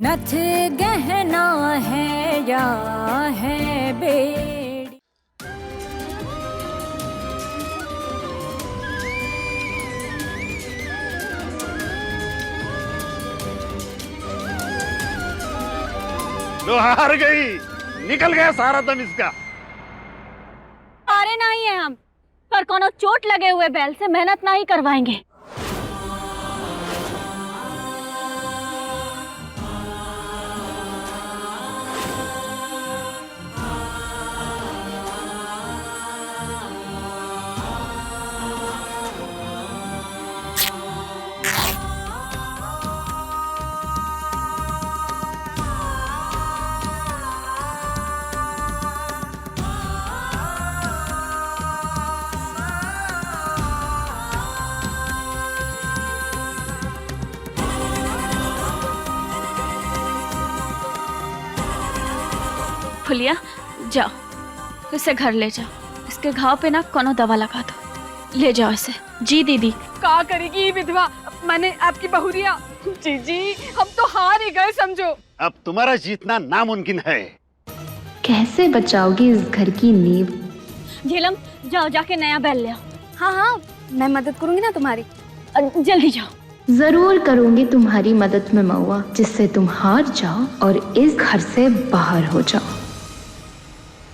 नथ गहना है या है बेड़ी। लो हार गई, निकल गया सारा दम इसका। हारे नहीं है हम, पर कोनो चोट लगे हुए बैल से मेहनत नहीं करवाएंगे। फुलिया, जाओ इसे घर ले जाओ। इसके घाव पे ना कोनो दवा लगा दो। ले जाओ इसे। जी दीदी। का करेगी विधवा, मैंने आपकी बहुरिया। जी हम तो हार ही गए समझो। अब तुम्हारा जीतना नामुमकिन है। कैसे बचाओगी इस घर की नींव? झेलम, जाओ जाके नया बैल ले आओ। हाँ मैं मदद करूंगी ना तुम्हारी। जल्दी जाओ। जरूर करूंगी तुम्हारी मदद में महुआ, जिससे तुम हार जाओ और इस घर से बाहर हो जाओ।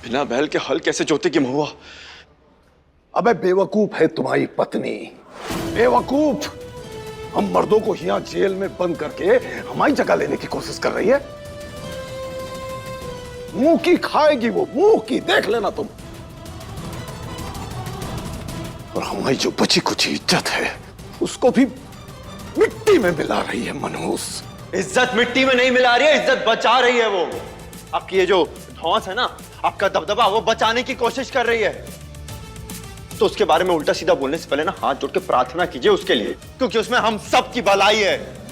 बिना बैल के हल कैसे जोतेगी महुआ? अबे बेवकूफ है तुम्हारी पत्नी, बेवकूफ। हम मर्दों को यहाँ जेल में बंद करके हमारी जगह लेने की कोशिश कर रही है। मुंह की खाएगी वो, मुंह की, देख लेना तुम। और हमारी जो बची कुछ इज्जत है उसको भी मिट्टी में मिला रही है मनहूस। इज्जत मिट्टी में नहीं मिला रही है, इज्जत बचा रही है वो। आपकी ये जो धौंस है ना, आपका दबदबा, वो बचाने की कोशिश कर रही है। तो उसके बारे में उल्टा सीधा बोलने से पहले ना हाथ जोड़ के प्रार्थना कीजिए उसके लिए, क्योंकि उसमें हम सब की भलाई है।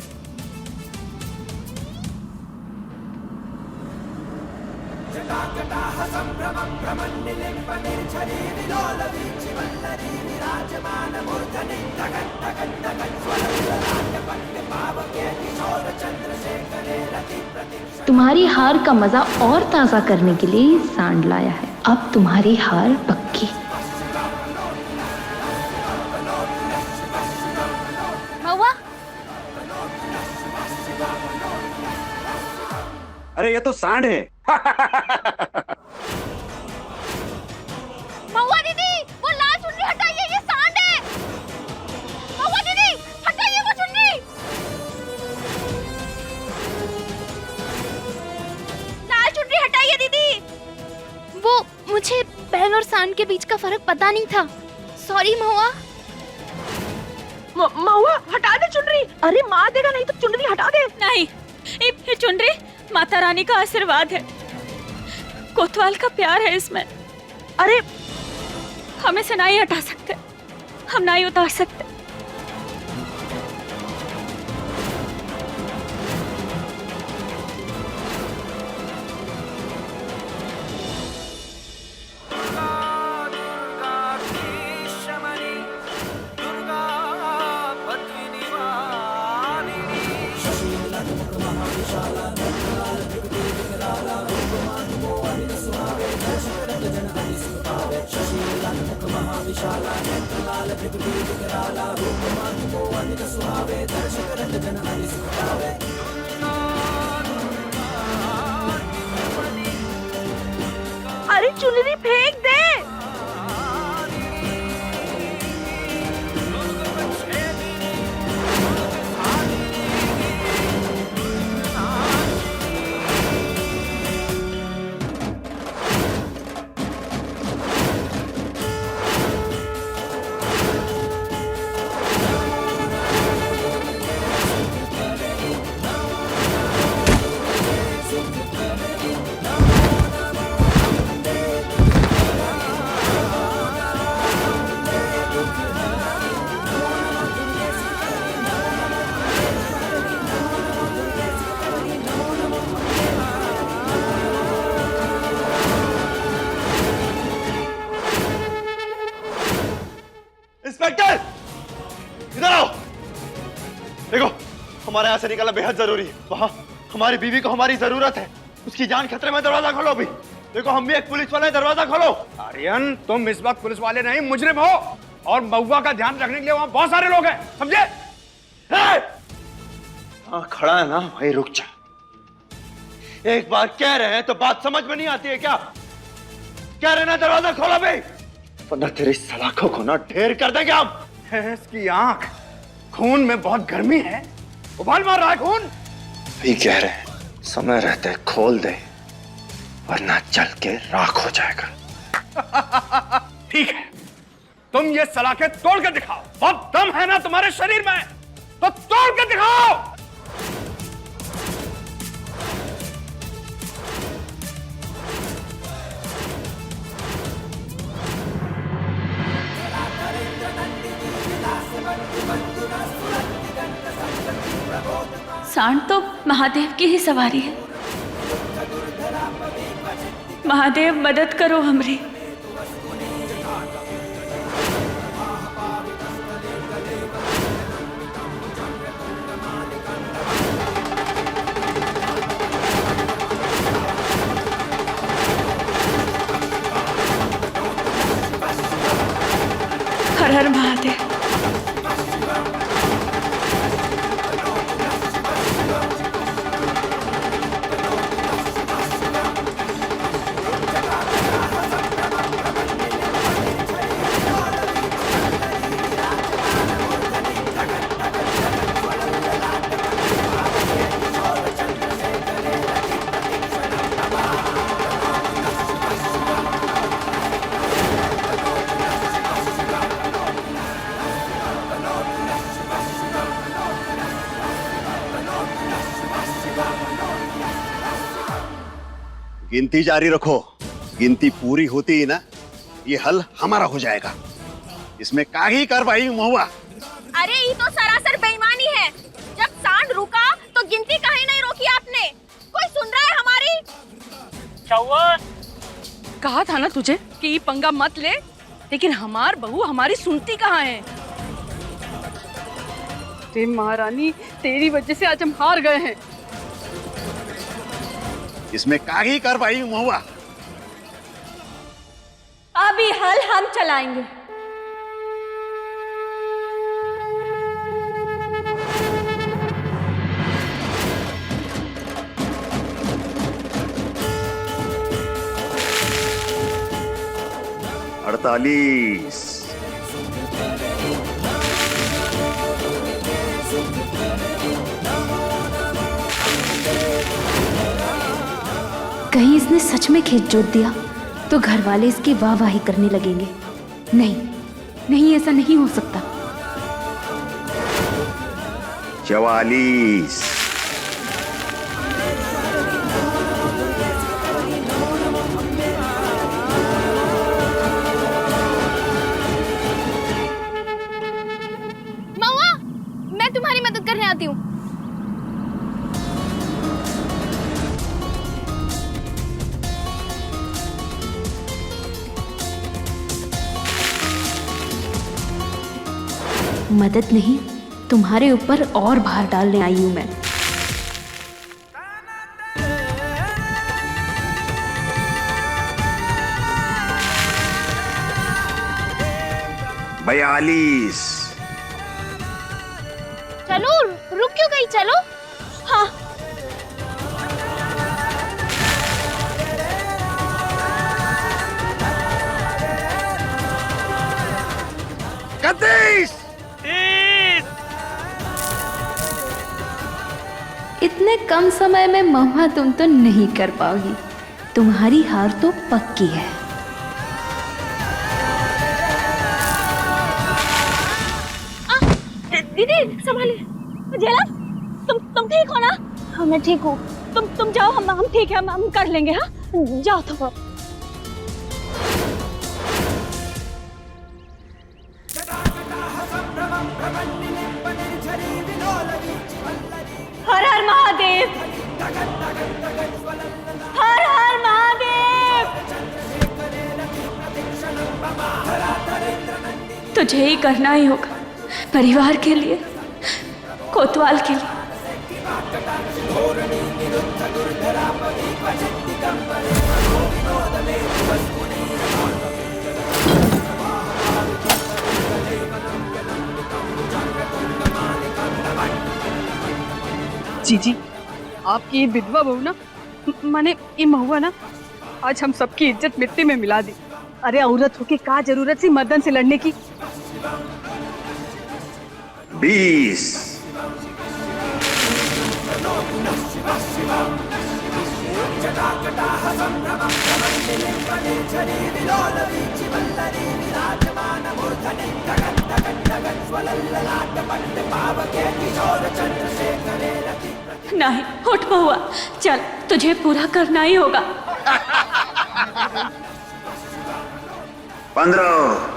तुम्हारी हार का मजा और ताजा करने के लिए सांड लाया है। अब तुम्हारी हार पक्की। महुआ, अरे ये तो सांड है। महुआ दीदी, वो लाल चुन्नी हटाइए, ये सांड है। महुआ दीदी, हटाइए वो चुन्नी। लाल चुन्नी हटाइए दीदी। वो मुझे बैल और सांड के बीच का फर्क पता नहीं था। सॉरी महुआ। महुआ हटा दे चुनरी। अरे मार देगा नहीं तो चुनरी हटा दे। नहीं, ये चुनरी माता रानी का आशीर्वाद है, कोतवाल का प्यार है इसमें। अरे हम इसे नहीं हटा सकते, हम नहीं उतार सकते। अरे चुनरी फेंक दे। इंस्पेक्टर, इधर आओ। देखो, हमारे यहाँ से निकलना बेहद जरूरी है। वहाँ हमारी बीवी को हमारी जरूरत है, उसकी जान खतरे में। दरवाजा खोलो अभी। देखो हम भी एक पुलिस वाले हैं, दरवाजा खोलो। आर्यन, तुम इस वक्त पुलिस वाले नहीं मुजरिम हो, और महुआ का ध्यान रखने के लिए वहां बहुत सारे लोग हैं, समझे? हाँ खड़ा है ना भाई, रुक जा। एक बार कह रहे हैं तो बात समझ में नहीं आती है क्या? कह रहे ना दरवाजा खोलो भाई, वरना तेरी सलाखों को ना ढेर कर देंगे हम। इसकी आंख, खून में बहुत गर्मी है, उबाल मार रहा है खून। भी कह रहे हैं समय रहते खोल दे, वरना जल के राख हो जाएगा। ठीक है, तुम ये सलाखें तोड़ के दिखाओ। बहुत दम है ना तुम्हारे शरीर में, तो तोड़ के दिखाओ। सांड तो महादेव की ही सवारी है। महादेव मदद करो हमरी। हर हर महादेव। गिनती जारी रखो, गिनती पूरी होती ही ना ये हल हमारा हो जाएगा। इसमें काहे कार्रवाई महुआ? अरे ये तो सरासर बेईमानी है। जब सांड रुका तो गिनती काहे नहीं रोकी आपने? कोई सुन रहा है हमारी? कहा था ना तुझे कि ये पंगा मत ले, लेकिन हमार बहू हमारी सुनती कहाँ है? ते महारानी, तेरी वजह से आज हम हार गए हैं। इसमें काहे कार्रवाई महुआ? अभी हल हम चलाएंगे। अड़तालीस, कहीं इसने सच में खेत जोत दिया तो घर वाले इसकी वाहवाही करने लगेंगे। नहीं नहीं, ऐसा नहीं हो सकता। 44, महुआ, मैं तुम्हारी मदद करने आती हूँ। मदद नहीं, तुम्हारे ऊपर और भार डालने आई हूं मैं। बयालीस, चलो, रुक क्यों गई? चलो। हाँ। इकतीस, इतने कम समय में महुआ तुम तो नहीं कर पाओगी। तुम्हारी हार तो पक्की है। दीदी संभालिए। झेला, तुम ठीक हो ना? हाँ मैं ठीक हूँ। तुम जाओ, हम ठीक है, हम कर लेंगे। हाँ जाओ तुम। हर हर महादेव, हर हर महादेव। तुझे ही करना ही होगा, परिवार के लिए, कोतवाल के लिए। जीजी, आपकी ये विधवा बहू ना, माने ये महुआ ना, आज हम सबकी इज्जत मिट्टी में मिला दी। अरे औरत होके का जरूरत थी मर्दन से लड़ने की? 20। नहीं, उठ बहुआ, चल, तुझे पूरा करना ही होगा। 15।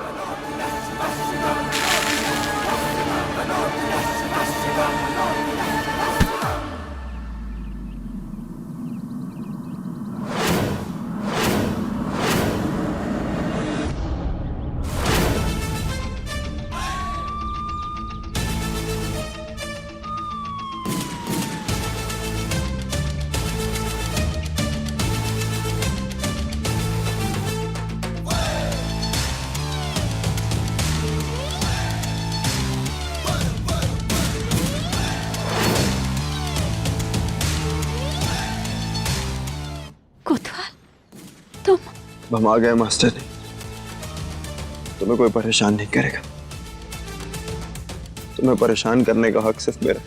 हम आ गए मास्टर जी, तुम्हें कोई परेशान नहीं करेगा। तुम्हें परेशान करने का हक सिर्फ मेरा।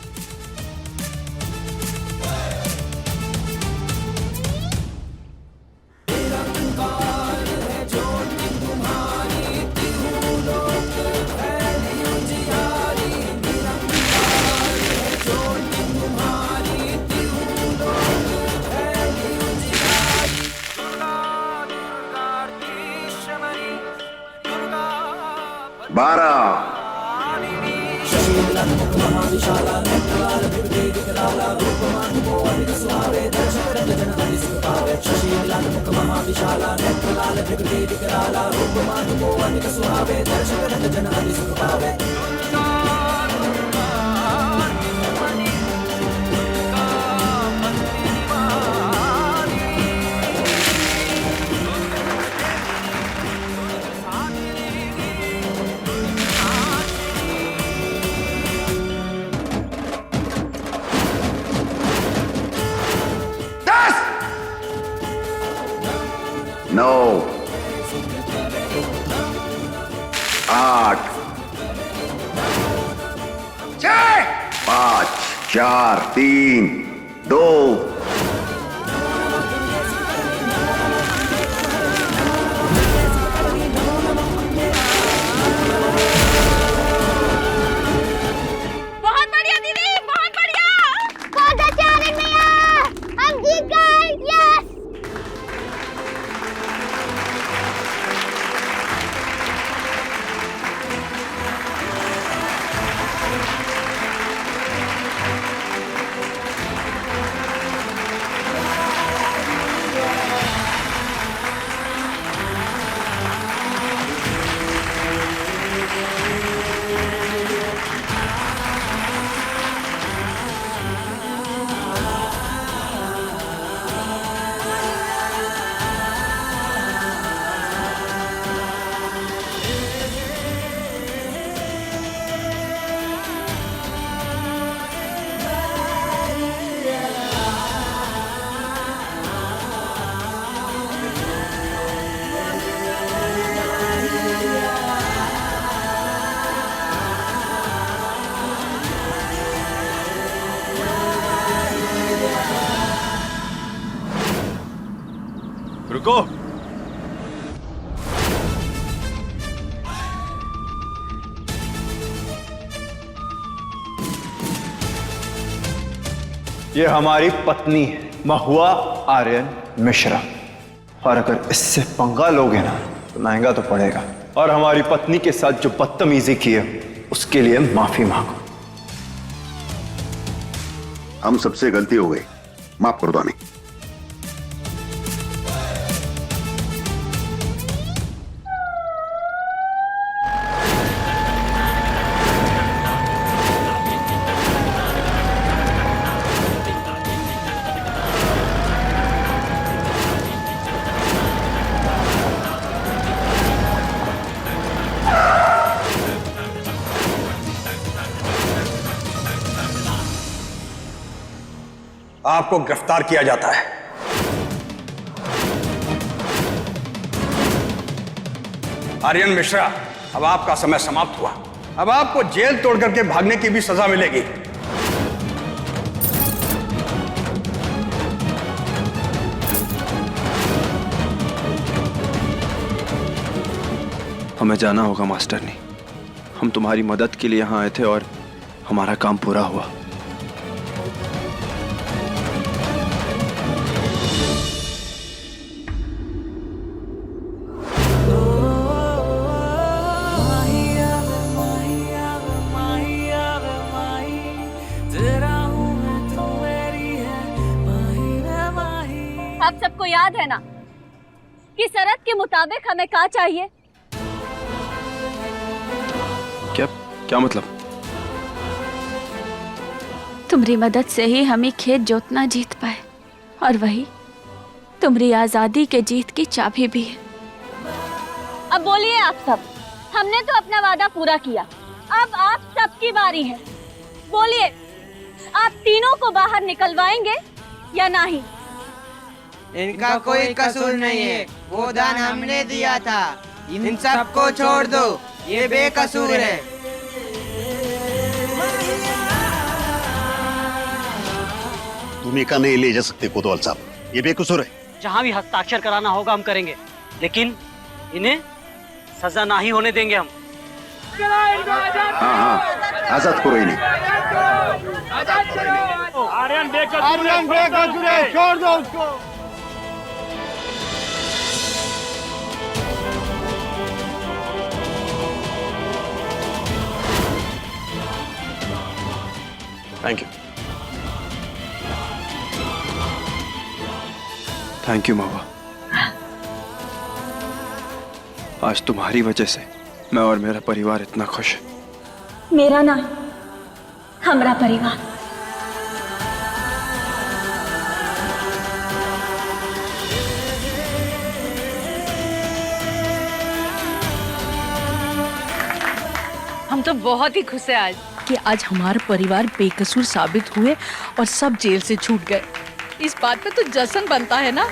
नौ, 8, 5, 4, 3, 2। बहुत बढ़िया दीदी, बहुत बढ़िया, बहुत अच्छा भैया, हम जीत गए, यस। रुको। ये हमारी पत्नी है, महुआ आर्यन मिश्रा, और अगर इससे पंगा लोगे ना तो महंगा तो पड़ेगा। और हमारी पत्नी के साथ जो बदतमीजी की है उसके लिए माफी मांगो। हम सबसे गलती हो गई, माफ कर दो हमें। आपको गिरफ्तार किया जाता है। आर्यन मिश्रा, अब आपका समय समाप्त हुआ। अब आपको जेल तोड़ करके भागने की भी सजा मिलेगी। हमें जाना होगा मास्टरनी। हम तुम्हारी मदद के लिए यहाँ आए थे और हमारा काम पूरा हुआ। आप सबको याद है ना कि शरत के मुताबिक हमें क्या चाहिए? क्या क्या मतलब? तुम्हारी मदद से ही हम ही खेत जोतना जीत पाए, और वही तुम्हारी आजादी के जीत की चाबी भी है। अब बोलिए आप सब, हमने तो अपना वादा पूरा किया, अब आप सबकी बारी है। बोलिए, आप तीनों को बाहर निकलवाएंगे या नहीं? इनका कोई कसूर नहीं है, वो दान हमने दिया था। इन सबको छोड़ दो, ये बेकसूर है। तुम्हें का नहीं ले जा सकते कोतवाल साहब, ये बेकसूर है। जहाँ भी हस्ताक्षर कराना होगा हम करेंगे, लेकिन इन्हें सजा ना ही होने देंगे हम। हाँ, आजाद करो इन्हें। आर्यन बेकसूर है, छोड़ दो उसको। Thank you. थैंक यू महुआ। आज तुम्हारी वजह से मैं और मेरा परिवार इतना खुश है। मेरा ना, हमारा परिवार। हम तो बहुत ही खुश है आज कि आज हमारा परिवार बेकसूर साबित हुए और सब जेल से छूट गए। इस बात पे तो जश्न बनता है ना।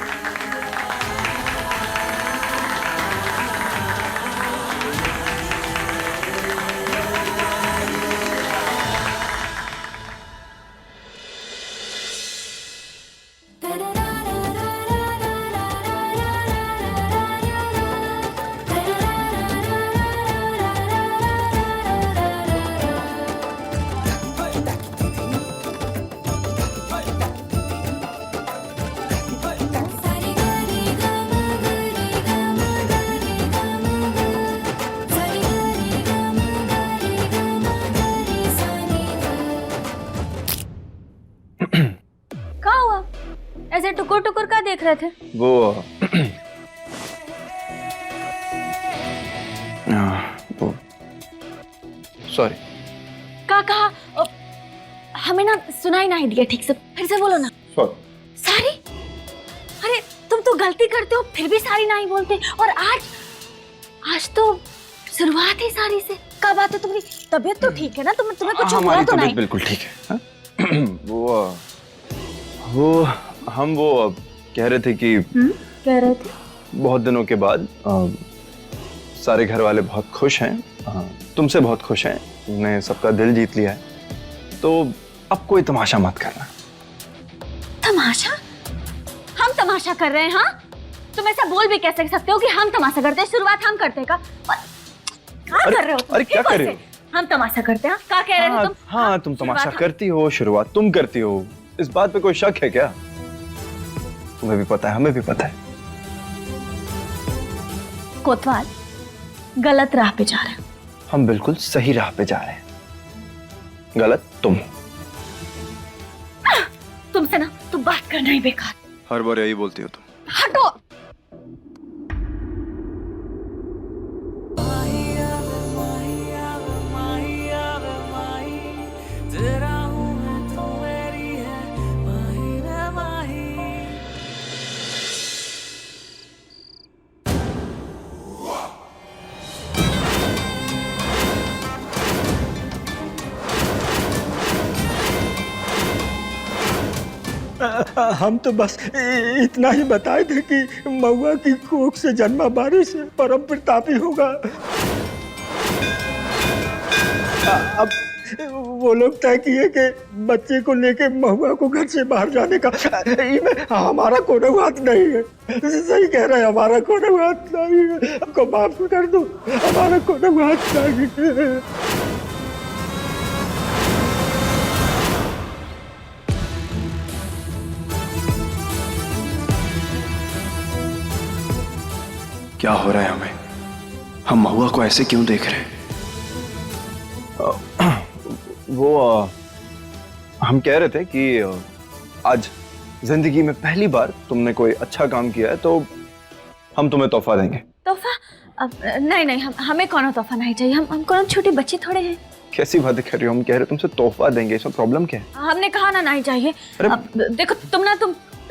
ऐसे टुकुर टुकुर का देख रहे थे? वो सॉरी। का कहा? हमें ना सुनाई नहीं दिया ठीक से, फिर से बोलो ना। सारी? अरे तुम तो गलती करते हो फिर भी सारी नहीं बोलते, और आज तो शुरुआत ही सारी से। क्या बात है, तुम्हारी तबीयत तो ठीक है ना? तुम्हें कुछ हुआ तो नहीं? बिल्कुल ठीक है। वो हम कह रहे थे कि कह रहे थे बहुत दिनों के बाद सारे घर वाले बहुत खुश हैं, तुमसे बहुत खुश हैं, तुमने सबका दिल जीत लिया है, तो अब कोई तमाशा मत करना। तमाशा? हम तमाशा कर रहे हैं? हाँ, तुम ऐसा बोल भी कैसे सकते हो कि हम तमाशा करते हैं? शुरुआत हम करते हैं का? क्या कर रहे हो? अरे क्या कर रहे हो? हम तमाशा करते हैं? क्या कह रहे थे तुम? हाँ, तुम तमाशा करती हो, शुरुआत तुम करती हो, इस बात पे कोई शक है क्या? तुम्हें भी पता है, हमें भी पता है। कोतवाल, गलत राह पे जा रहे हो। हम बिल्कुल सही राह पे जा रहे हैं, गलत तुम। तुमसे ना तुम बात करना ही बेकार। हर बार यही बोलती हो तुम। हटो। हम तो बस इतना ही बताए थे कि महुआ की कोख से जन्मा बारिश परम प्रतापी होगा। अब वो लोग तय किए कि बच्चे को लेके महुआ को घर से बाहर जाने का। इनमें हमारा कोई हाथ नहीं है। सही कह रहे हैं, हमारा कोई हाथ नहीं है। हमको माफ कर दो, हमारा कोई हाथ नहीं है। क्या हो रहा है हमें? हम महुआ को ऐसे क्यों देख रहे हैं? हम कह रहे थे कि आज जिंदगी में पहली बार तुमने कोई अच्छा काम किया है तो हम तुम्हें तोहफा देंगे। तोहफा? नहीं, हमें कौन तोहफा नहीं चाहिए। हम कौन छोटे बच्चे थोड़े हैं। कैसी बातें कर रही हो? हम कह रहे तुमसे तोहफा देंगे, इसमें प्रॉब्लम क्या है? हमने कहा ना नहीं चाहिए। देखो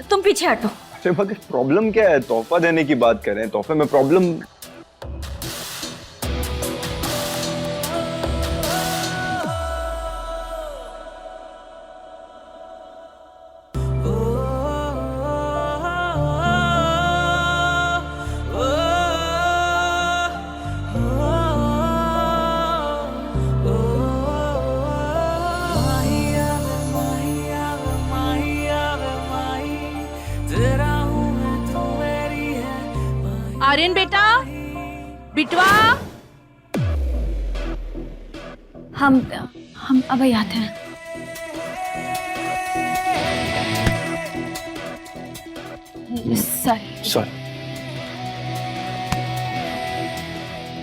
तुम पीछे हटो। अरे मगर प्रॉब्लम क्या है? तोहफा देने की बात कर रहे हैं, तोहफे में प्रॉब्लम? आर्यन बेटा, बिटवा, हम अभी आते हैं।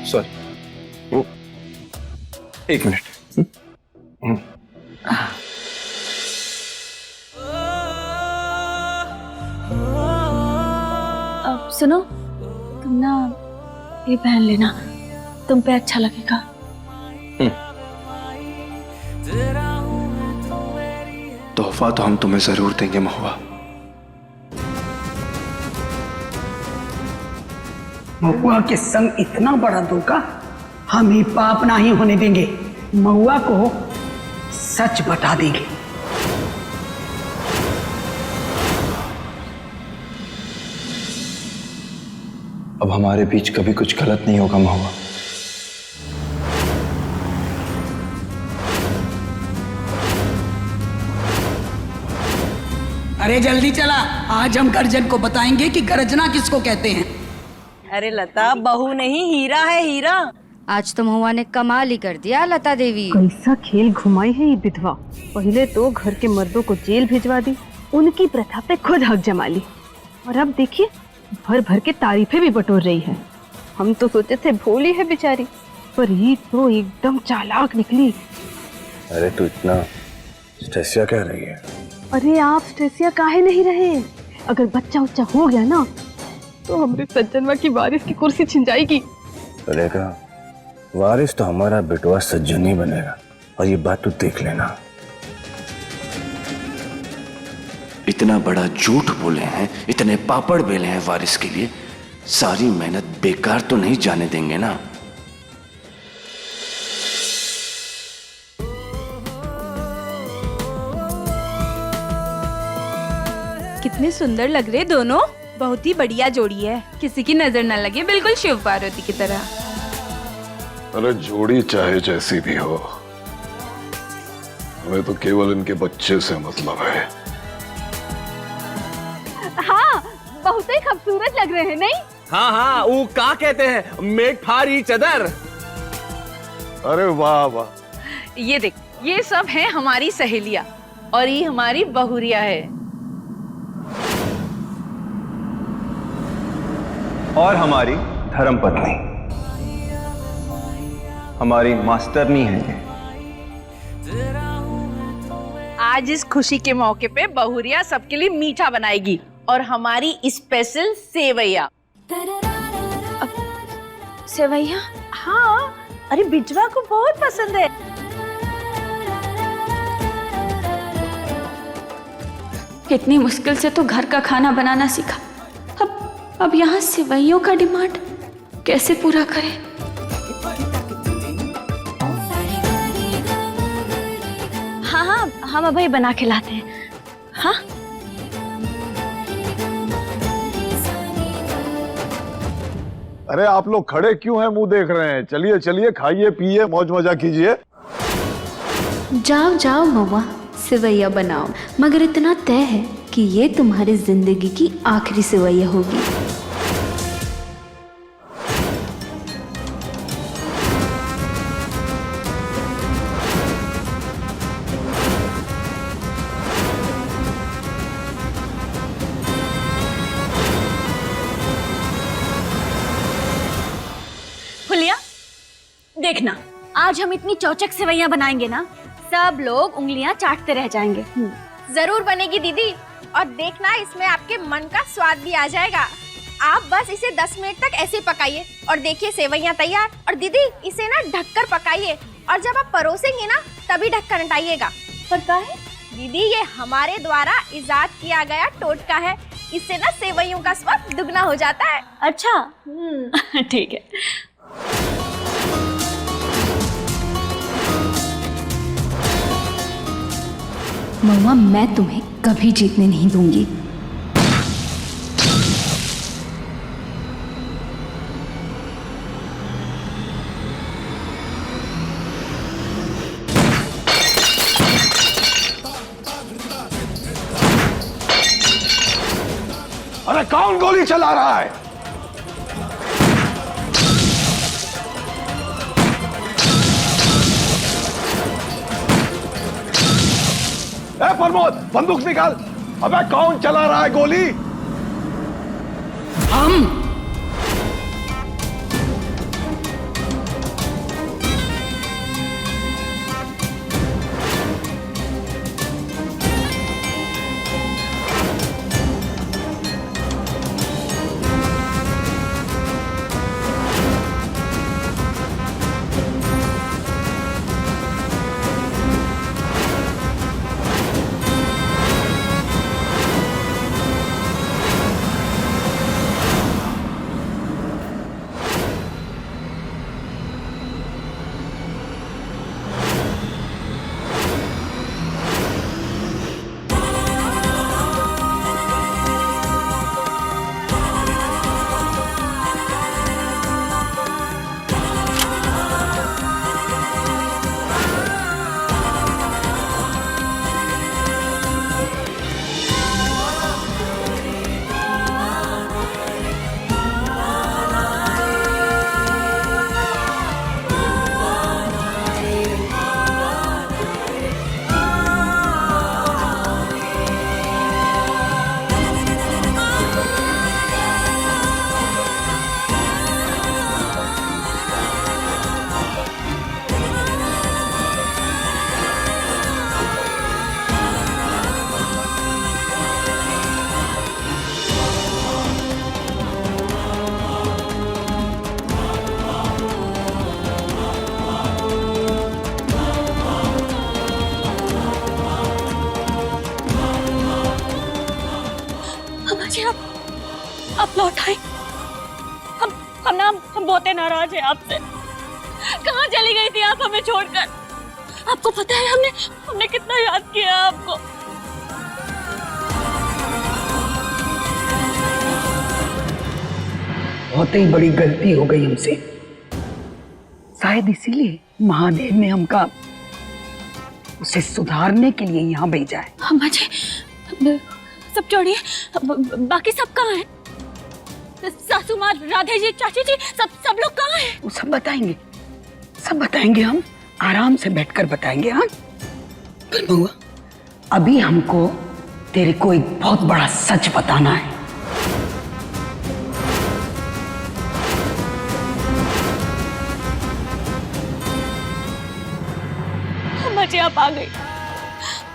सॉरी वो 1 मिनट। अब सुनो, तुम ना ये पहन लेना, तुम पे अच्छा लगेगा। तोहफा तो हम तुम्हें जरूर देंगे महुआ। महुआ के संग इतना बड़ा धोखा हम ही पाप नहीं होने देंगे। महुआ को सच बता देंगे। अब हमारे बीच कभी कुछ गलत नहीं होगा महुआ। अरे जल्दी चला, आज हम गर्जन को बताएंगे कि गर्जना किसको कहते हैं। अरे लता, बहू नहीं हीरा है, हीरा। आज तो महुआ ने कमाल ही कर दिया लता देवी। कैसा खेल घुमाई है ये विधवा। पहले तो घर के मर्दों को जेल भिजवा दी, उनकी प्रथा पे खुद हक जमा ली, और अब देखिए भर भर के तारीफें भी बटोर रही है। हम तो सोचे थे भोली है बेचारी, पर ये तो एकदम चालाक निकली। अरे तू इतना स्ट्रेसिया कह रही है? अरे आप स्ट्रेसिया काहे नहीं रहे? अगर बच्चा उच्चा हो गया ना तो हमरे सज्जनवा की वारिस की कुर्सी छिन जाएगी। चलेगा, वारिस तो हमारा बेटवा सज्जन ही बनेगा, और ये बात तू देख लेना। इतना बड़ा झूठ बोले हैं, इतने पापड़ बेले हैं वारिस के लिए, सारी मेहनत बेकार तो नहीं जाने देंगे ना। कितने सुंदर लग रहे दोनों, बहुत ही बढ़िया जोड़ी है, किसी की नजर न लगे, बिल्कुल शिव पार्वती की तरह। अरे जोड़ी चाहे जैसी भी हो, हमें तो केवल इनके बच्चे से मतलब है। हाँ, बहुत ही खूबसूरत लग रहे हैं, नहीं? हाँ, वो क्या कहते हैं, मेक फॉर ईच अदर। अरे वाह वाह। ये देख, ये सब है हमारी सहेलियां और ये हमारी बहुरिया है। और हमारी धर्मपत्नी, हमारी मास्टरनी है ये। आज इस खुशी के मौके पे बहुरिया सबके लिए मीठा बनाएगी और हमारी स्पेशल सेवैया। सेवैया? हाँ, अरे बिजवा को बहुत पसंद है। कितनी मुश्किल से तो घर का खाना बनाना सीखा, अब यहाँ सेवैयों का डिमांड कैसे पूरा करें? हाँ, हम अभी बना के लाते हैं। हाँ, अरे आप लोग खड़े क्यों हैं, मुंह देख रहे हैं? चलिए चलिए, खाइए पिए, मौज मजा कीजिए। जाओ जाओ महुआ, सेवैया बनाओ, मगर इतना तय है कि ये तुम्हारी जिंदगी की आखिरी सेवैया होगी। फुलिया, देखना, आज हम इतनी चौचक सेवैयां बनाएंगे ना, सब लोग उंगलियां चाटते रह जाएंगे। जरूर बनेगी दीदी, और देखना इसमें आपके मन का स्वाद भी आ जाएगा। आप बस इसे 10 मिनट तक ऐसे पकाइए और देखिए सेवैयां तैयार। और दीदी इसे ना ढककर पकाइए, और जब आप परोसेंगे ना तभी ढक्कन हटाइएगा। पर क्या है दीदी, ये हमारे द्वारा इजाद किया गया टोटका है, इससे ना सेवैयों का स्वाद दुगना हो जाता है। अच्छा, ठीक है। महुआ, मैं तुम्हें कभी जीतने नहीं दूंगी। अरे कौन गोली चला रहा है? ए प्रमोद, बंदूक निकाल। अबे कौन चला रहा है गोली? हम। आप लौट आए। हम बहुत नाराज हैं आपसे। कहाँ चली गई थी आप हमें छोड़कर? आपको पता है हमने कितना याद किया आपको। बहुत ही बड़ी गलती हो गई हमसे, शायद इसीलिए महादेव ने हमका उसे सुधारने के लिए यहाँ भेजा है। अम्मा जी, सब छोड़िए, बाकी सब कहाँ हैं? सासू माँ, राधे जी, चाची जी, सब लोग कहाँ हैं? वो सब बताएंगे हम आराम से बैठकर बताएंगे। हाँ, पर महुआ, अभी हमको तेरे को एक बहुत बड़ा सच बताना है। अम्मा जी, आप आ गई।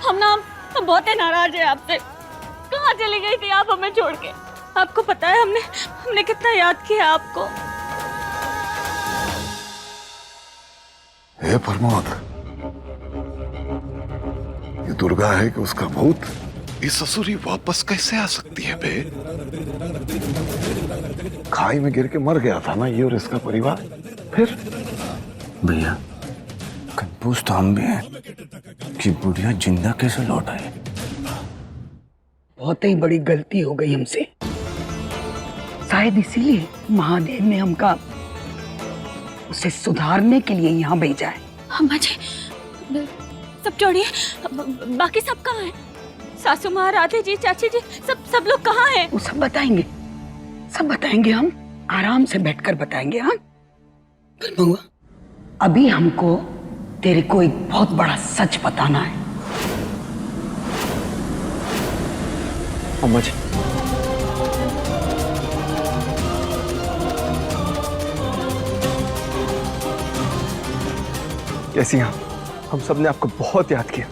हम बहुत नाराज हैं आपसे। कहाँ चली गई थी आप हमें छोड़ के? आपको पता है हमने कितना याद किया आपको। हे प्रमोद, ये दुर्गा है कि उसका भूत? इस ससुरी वापस कैसे आ सकती है बे? खाई में गिर के मर गया था ना ये और इसका परिवार। फिर भैया, कंफ्यूज तो हम भी हैं कि बुढ़िया जिंदा कैसे लौट आई। बहुत ही बड़ी गलती हो गई हमसे, शायद इसीलिए महादेव ने हमका उसे सुधारने के लिए यहाँ भेजा है। अम्मा जी, सब छोड़िए, बाकी सब कहाँ हैं? सासू माँ, राधे जी, चाची जी, सब लोग कहाँ हैं? वो सब बताएंगे हम आराम से बैठकर बताएंगे। हाँ, पर बउआ, अभी हमको तेरे को एक बहुत बड़ा सच बताना है। अम्मा जी, कैसी हैं? हम सब ने आपको बहुत याद किया।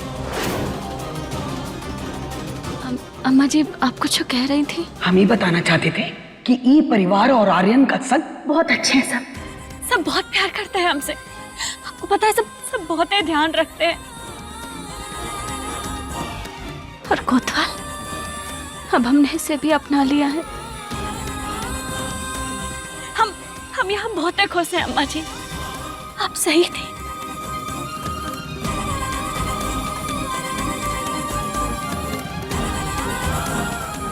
अम्मा जी, आप कुछ कह रही थी? हम ही बताना चाहते थे कि ई परिवार और आर्यन का सच बहुत अच्छे हैं सब बहुत प्यार करते हैं हमसे। आपको पता है, सब बहुत ही ध्यान रखते हैं। और कोतवाल, अब हमने इसे भी अपना लिया है। हम यहाँ बहुत खुश हैं अम्मा जी। आप सही थी।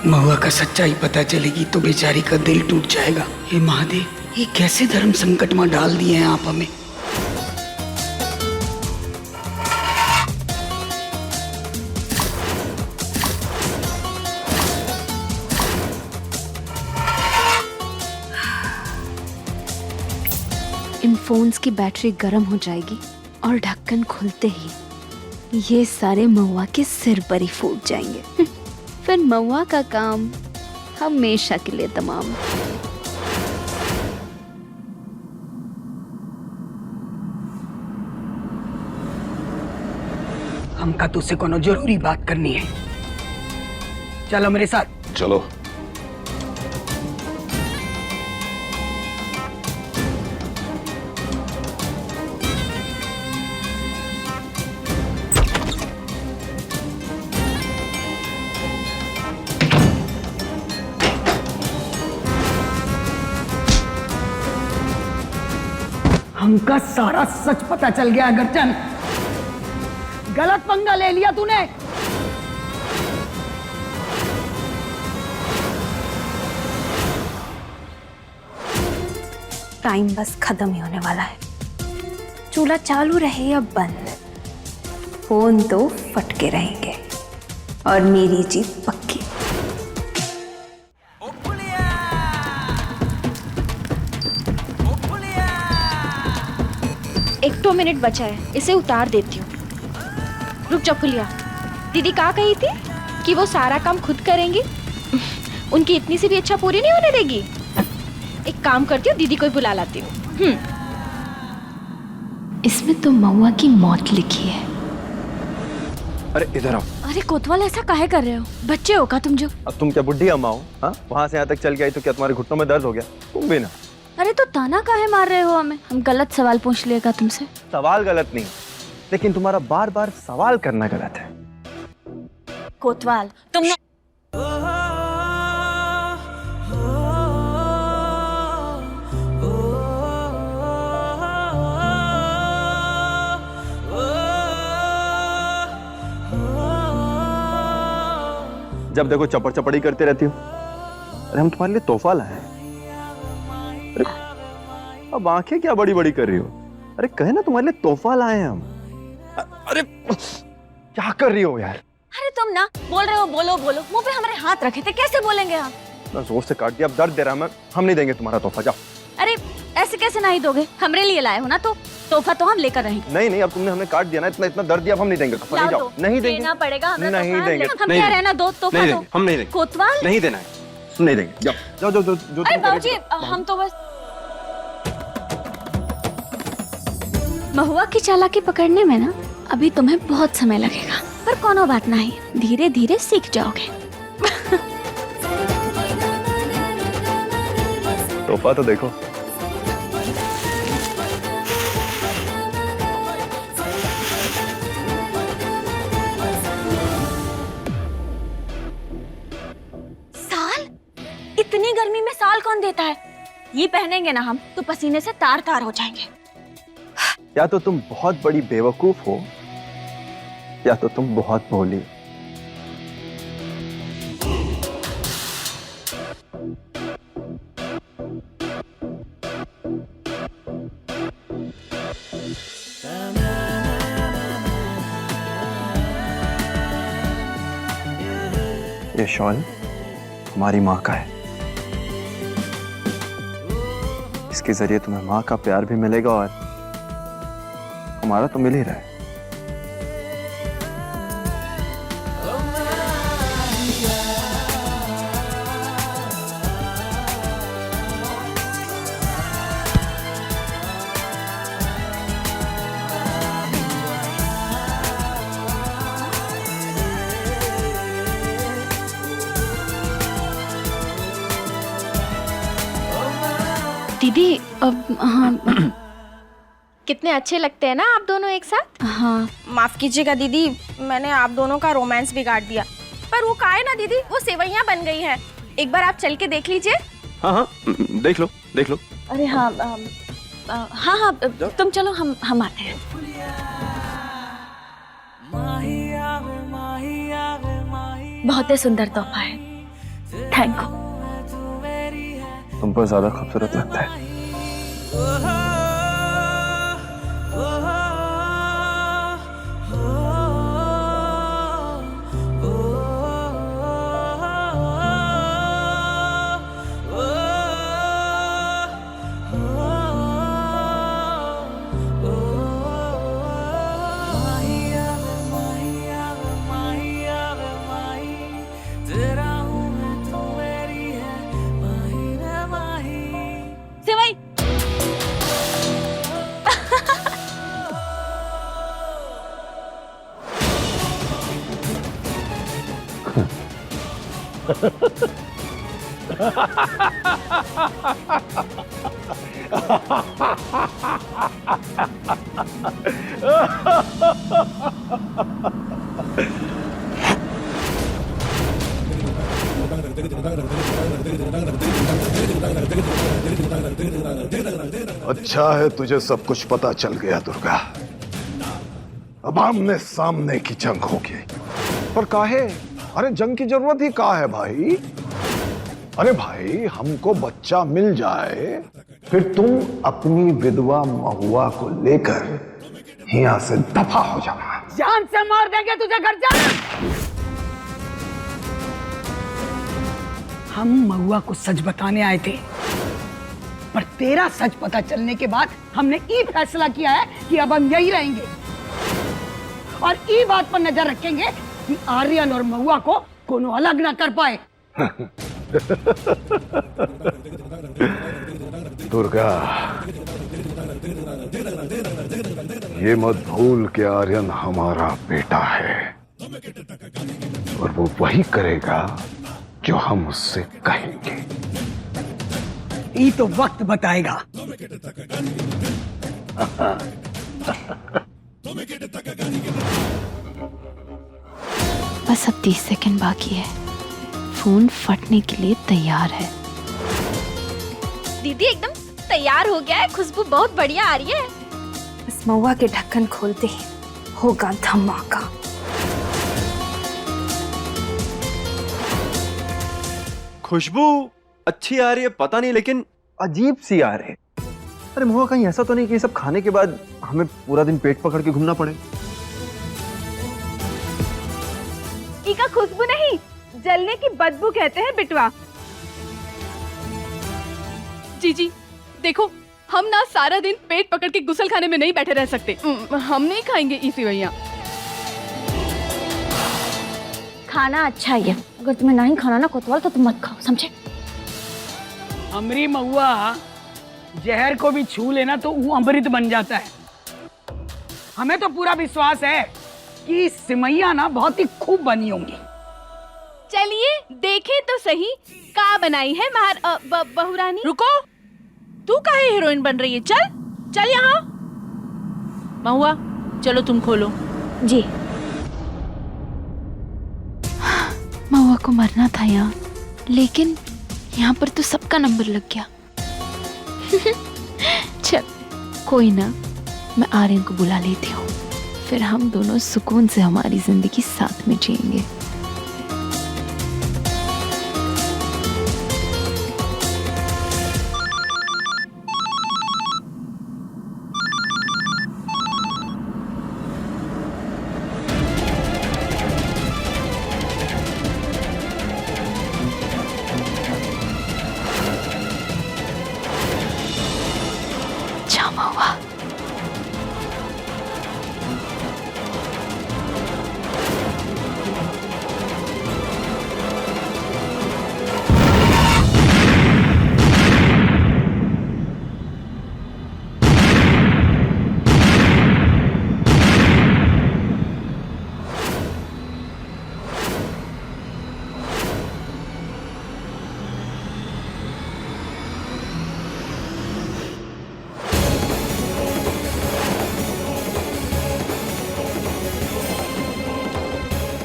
महुआ का सच्चाई पता चलेगी तो बेचारी का दिल टूट जाएगा। हे महादेव, ये कैसे धर्म संकट में डाल दिए हैं आप हमें। इन फोन्स की बैटरी गर्म हो जाएगी और ढक्कन खुलते ही ये सारे महुआ के सिर पर ही फूट जाएंगे। फिर महुआ का काम हमेशा के लिए तमाम। हमका तुझसे कोनो जरूरी बात करनी है। चलो मेरे साथ। चलो। हमका सारा सच पता चल गया। गर्जन, गलत पंगा ले लिया तूने। टाइम बस खत्म ही होने वाला है। चूल्हा चालू रहे या बंद, फोन तो फटके रहेंगे और मेरी जीत पक्की। एक 2 मिनट बचा है, इसे उतार देती हूँ। रुक जा फुलिया, दीदी कहा कही थी कि वो सारा काम खुद करेंगी। उनकी इतनी सी भी इच्छा पूरी नहीं होने देगी। एक काम करती हूँ, दीदी को ही बुला लाती हूँ। इसमें तो महुआ की मौत लिखी है। अरे इधर आओ। अरे कोतवाल, ऐसा काहे कर रहे हो? बच्चे हो का तुम जो? अब तुम क्या बुढ़ी अम्मा हो? हाँ, वहां से यहाँ तक चल के आई तो क्या तुम्हारे घुटनों में दर्द हो गया? तुम भी ना। अरे तो ताना काहे मार रहे हो हमें? हम गलत सवाल पूछ लिएगा तुमसे। सवाल गलत नहीं, लेकिन तुम्हारा बार बार सवाल करना गलत है। कोतवाल, तुमने जब देखो चपड़ चपड़ी करते रहती हो। अरे हम तुम्हारे लिए तोहफा लाए हैं। अब आंखें क्या बड़ी बड़ी कर रही हो? अरे कहे ना तुम्हारे लिए तोहफा लाए हैं हम। अरे क्या कर रही हो यार? अरे तुम ना बोल रहे हो, बोलो मुंह पे हमारे हाथ रखे थे, कैसे बोलेंगे हम? मैं जोर से काट दिया, अब दर्द दे रहा है। हम नहीं देंगे तुम्हारा तोहफा, जाओ। अरे ऐसे कैसे नहीं दोगे? हमरे लिए लाए हो ना, तो तोहफा तो हम लेकर रहेंगे। नहीं, अब तुमने हमें काट दिया ना, इतना दर्द दिया, अब हम नहीं देंगे तोहफा। नहीं, जाओ। नहीं देंगे, देना पड़ेगा हमें। नहीं देंगे। हम कह रहे हैं ना, दो तोहफा दो। हम नहीं देंगे। कोतवाल, नहीं देना है, नहीं देंगे। जाओ। जो अरे बाबूजी, हम तो बस महुआ की चालाकी पकड़ने में ना अभी तुम्हें बहुत समय लगेगा, पर कोनो बात नहीं, धीरे धीरे सीख जाओगे। तोहफा तो देखो। साल? इतनी गर्मी में साल कौन देता है? ये पहनेंगे ना हम तो पसीने से तार तार हो जाएंगे। या तो तुम बहुत बड़ी बेवकूफ हो, या तो तुम बहुत भोली। ये शॉल हमारी माँ का है। इसके जरिए तुम्हें माँ का प्यार भी मिलेगा और हमारा तो मिल ही रहा है। दीदी अब हाँ कितने अच्छे लगते हैं ना आप दोनों एक साथ। हाँ माफ कीजिएगा दीदी, मैंने आप दोनों का रोमांस बिगाड़ दिया। पर वो काहे ना दीदी, वो सेवैयां बन गई है। एक बार आप चल के देख लीजिए। हाँ हाँ देख लो देख लो। अरे हाँ हाँ हाँ तुम चलो, हम आते हैं। बहुत ही सुंदर तोहफा है, थैंक यू। तुम पर ज्यादा खूबसूरत लगता है। सेवई अच्छा है तुझे सब कुछ पता चल गया दुर्गा। अब आमने सामने की जंग होगी। पर काहे? अरे जंग की जरूरत ही कहाँ है भाई? अरे भाई हमको बच्चा मिल जाए, फिर तुम अपनी विधवा महुआ को लेकर यहाँ से दफा हो जाना। जान से मार देंगे तुझे, घर जा। हम महुआ को सच बताने आए थे, पर तेरा सच पता चलने के बाद हमने ये फैसला किया है कि अब हम यही रहेंगे और ये बात पर नजर रखेंगे कि आर्यन और महुआ को कोनो अलग ना कर पाए। दुर्गा, ये मत भूल कि आर्यन हमारा बेटा है और वो वही करेगा जो हम उससे कहेंगे। ये तो वक्त बताएगा। बस अब 30 सेकंड बाकी है। फोन फटने के लिए तैयार है। दीदी एकदम तैयार हो गया है, खुशबू बहुत बढ़िया आ रही है। बस महुआ के ढक्कन खोलते ही होगा धमाका। खुशबू अच्छी आ रही है पता नहीं, लेकिन अजीब सी आ रही है। अरे महुआ कहीं ऐसा तो नहीं कि ये सब खाने के बाद हमें पूरा दिन पेट पकड़ के घूमना पड़े? इका खुशबू नहीं, जलने की बदबू कहते हैं बिटवा। जी देखो, हम ना सारा दिन पेट पकड़ के गुसल खाने में नहीं बैठे रह सकते। हम नहीं खाएंगे ई सेवैयां। खाना अच्छा ही है, अगर तुम्हें नहीं खाना ना कोतवाल तो तुम मत खाओ, समझे? अमरी महुआ जहर को भी छू लेना तो वो अमृत बन जाता है। हमें तो पूरा विश्वास है कि सिमैया ना बहुत ही खूब बनी होंगी। चलिए देखे तो सही का बनाई है बहुरानी। रुको, तू काहे हीरोइन बन रही है? चल यहाँ। महुआ चलो तुम खोलो। जी महुआ को मरना था यहाँ, लेकिन यहाँ पर तो सबका नंबर लग गया। चल कोई ना, मैं आर्यन को बुला लेती हूँ, फिर हम दोनों सुकून से हमारी जिंदगी साथ में जिएंगे।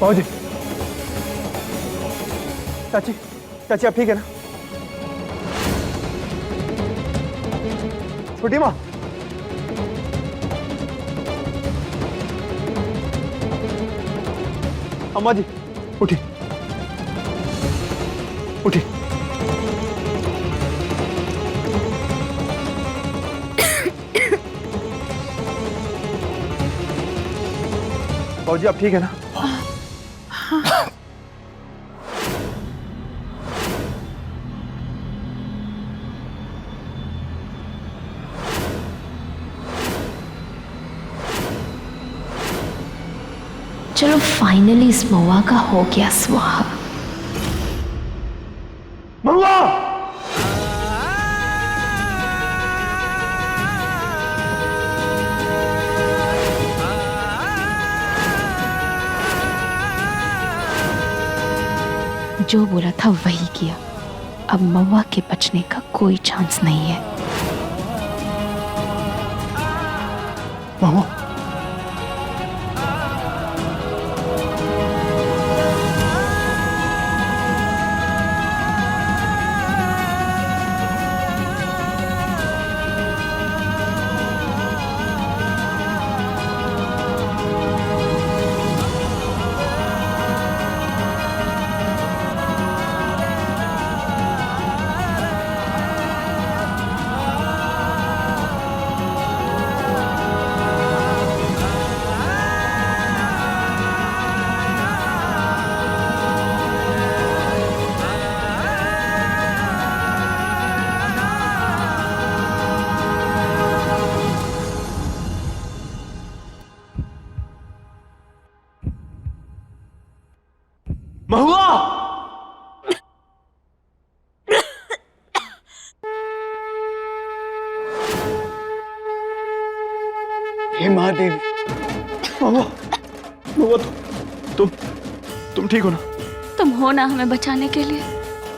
बाबूजी, चाची, चाची आप ठीक है ना? छोटी माँ, अम्मा जी, उठी, उठी। बाबूजी आप ठीक है ना? चलो फाइनली इस महुआ का हो गया स्वाहा। महुआ! जो बोला था वही किया। अब महुआ के बचने का कोई चांस नहीं है। महुआ, महुआ! हे महादेवी, महुआ, महुआ, तुम ठीक हो ना? तुम हो ना हमें बचाने के लिए,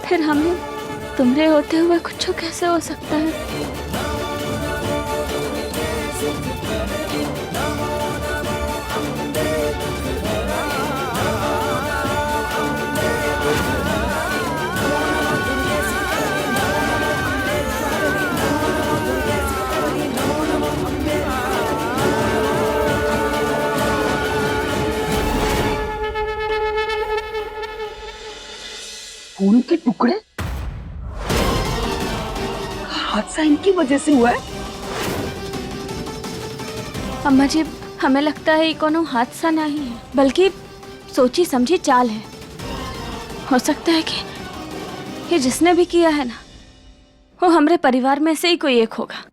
फिर हमें तुम्हारे होते हुए कुछ कैसे हो सकता है? खून के टुकड़े? हादसा इनकी वजह से हुआ है? अम्मा जी, हमें लगता है ये कोनो हादसा नहीं है, बल्कि सोची समझी चाल है। हो सकता है कि ये जिसने भी किया है ना, वो हमारे परिवार में से ही कोई एक होगा।